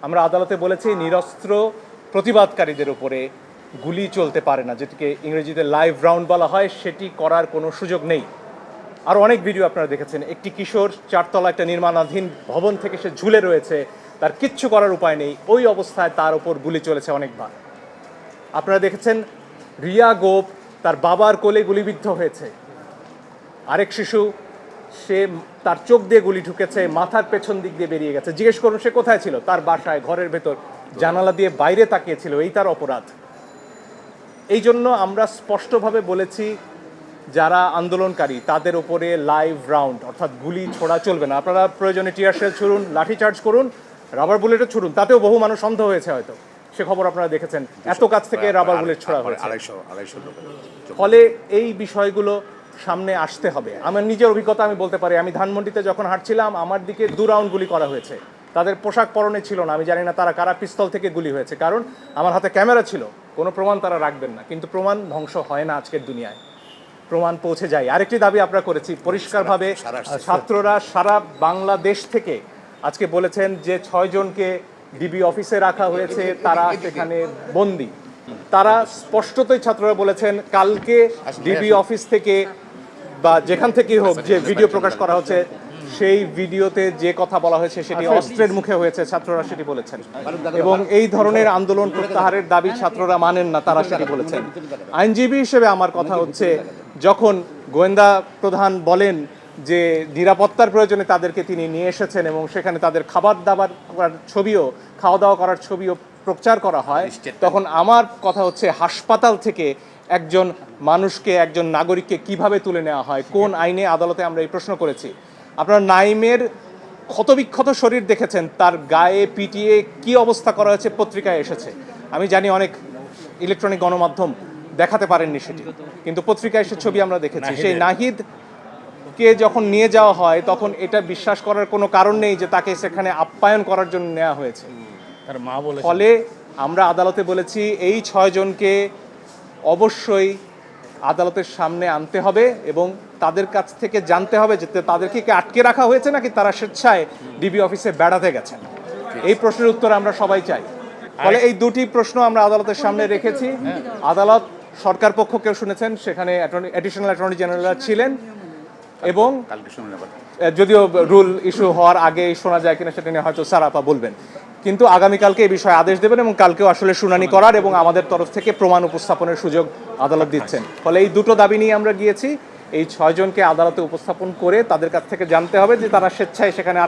আমরা আদালতে বলেছি নিরস্ত্র প্রতিবাদকারীদের উপরে গুলি চলতে পারে না, যেটিকে ইংরেজিতে লাইভ রাউন্ড বলা হয়, সেটি করার কোনো সুযোগ নেই। আর অনেক ভিডিও আপনারা দেখেছেন, একটি কিশোর চারতলা একটা নির্মাণাধীন ভবন থেকে সে ঝুলে রয়েছে, তার কিচ্ছু করার উপায় নেই, ওই অবস্থায় তার ওপর গুলি চলেছে অনেকবার। আপনারা দেখেছেন রিয়া গোপ তার বাবার কোলে গুলিবিদ্ধ হয়েছে, আরেক শিশু সে তার চোখ দিয়ে গুলি ঢুকেছে, মাথার পেছন দিক দিয়ে বেরিয়ে গেছে। জিজ্ঞেস করুন সে কোথায় ছিল, তার বাসায় ঘরের ভেতর জানালা দিয়ে বাইরে তাকিয়েছিল, এই তার অপরাধ। এই জন্য আমরা স্পষ্টভাবে বলেছি যারা আন্দোলনকারী তাদের উপরে লাইভ রাউন্ড অর্থাৎ গুলি ছোড়া চলবে না। আপনারা প্রয়োজনে টিয়ার শেল ছুড়ুন, লাঠিচার্জ করুন, রাবার বুলেটও ছুড়ুন, তাতেও বহু মানুষ অন্ধ হয়েছে হয়তো, সে খবর আপনারা দেখেছেন, এত কাছ থেকে রাবার বুলেট ছোড়া হয়েছে। ফলে এই বিষয়গুলো সামনে আসতে হবে। আমার নিজের অভিজ্ঞতা আমি বলতে পারি, আমি ধানমন্ডিতে যখন হাঁটছিলাম আমার দিকে 2 রাউন্ড গুলি করা হয়েছে। তাদের পোশাক পরনে ছিল না, আমি জানি না তারা কারা পিস্তল থেকে গুলি হয়েছে, কারণ আমার হাতে ক্যামেরা ছিল, কোনো প্রমাণ তারা রাখবেন না। কিন্তু প্রমাণ ধ্বংস হয় না আজকের দুনিয়ায়, প্রমাণ পৌঁছে যায়। আরেকটি দাবি আমরা করেছি পরিষ্কারভাবে, ছাত্ররা সারা বাংলাদেশ থেকে আজকে বলেছেন যে 6 জনকে ডিবি অফিসে রাখা হয়েছে, তারা সেখানে বন্দী। তারা স্পষ্টতই ছাত্ররা বলেছেন কালকে ডিবি অফিস থেকে বা যেখান থেকেই হোক যে ভিডিও প্রকাশ করা হচ্ছে, সেই ভিডিওতে যে কথা বলা হয়েছে সেটি অস্ত্রের মুখে হয়েছে, ছাত্ররা সেটি বলেছেন। এবং এই ধরনের আন্দোলন প্রত্যাহারের দাবি ছাত্ররা মানেন না, তারা সেটি বলেছেন। আইনজীবী হিসেবে আমার কথা হচ্ছে, যখন গোয়েন্দা প্রধান বলেন যে নিরাপত্তার প্রয়োজনে তাদেরকে তিনি নিয়ে এসেছেন এবং সেখানে তাদের খাবার দাবার করার ছবিও, খাওয়া দাওয়া করার ছবিও প্রচার করা হয়, তখন আমার কথা হচ্ছে হাসপাতাল থেকে একজন মানুষকে, একজন নাগরিককে কিভাবে তুলে নেওয়া হয়, কোন আইনে, আদালতে আমরা এই প্রশ্ন করেছি। আপনারা নাইমের ক্ষতবিক্ষত শরীর দেখেছেন, তার গায়ে পিটিয়ে কি অবস্থা করা হয়েছে পত্রিকায় এসেছে। আমি জানি অনেক ইলেকট্রনিক গণমাধ্যম দেখাতে পারেননি সেটি, কিন্তু পত্রিকায় সে ছবি আমরা দেখেছি। সেই নাহিদকে যখন নিয়ে যাওয়া হয় তখন এটা বিশ্বাস করার কোনো কারণ নেই যে তাকে সেখানে আপ্যায়ন করার জন্য নেওয়া হয়েছে। ফলে আমরা আদালতে বলেছি এই 6 জনকে অবশ্যই আদালতের সামনে আনতে হবে এবং তাদের কাছ থেকে জানতে হবে যে তাদেরকে কি আটকে রাখা হয়েছে নাকি তারা স্বেচ্ছায় ডিবি অফিসে বেড়াতে গেছেন। এই প্রশ্নের উত্তর আমরা সবাই চাই। ফলে এই দুটি প্রশ্ন আমরা আদালতের সামনে রেখেছি। আদালত সরকার পক্ষকেও শুনেছেন, সেখানে অ্যাডিশনাল অ্যাটর্নি জেনারেল ছিলেন, এবং যদিও রুল ইস্যু হওয়ার আগে শোনা যায় কিনা সেটা নিয়ে হয়তো সারাপা বলবেন, কিন্তু আগামীকালকে এই বিষয়ে আদেশ দেবেন এবং কালকেও আসলে শুনানি করার এবং আমাদের তরফ থেকে প্রমাণ উপস্থাপনের সুযোগ আদালত দিচ্ছেন। ফলে এই দুটো দাবি নিয়ে আমরা গিয়েছি। এই 6 জনকে আদালতে উপস্থাপন করে তাদের কাছ থেকে জানতে হবে যে তারা স্বেচ্ছায় সেখানে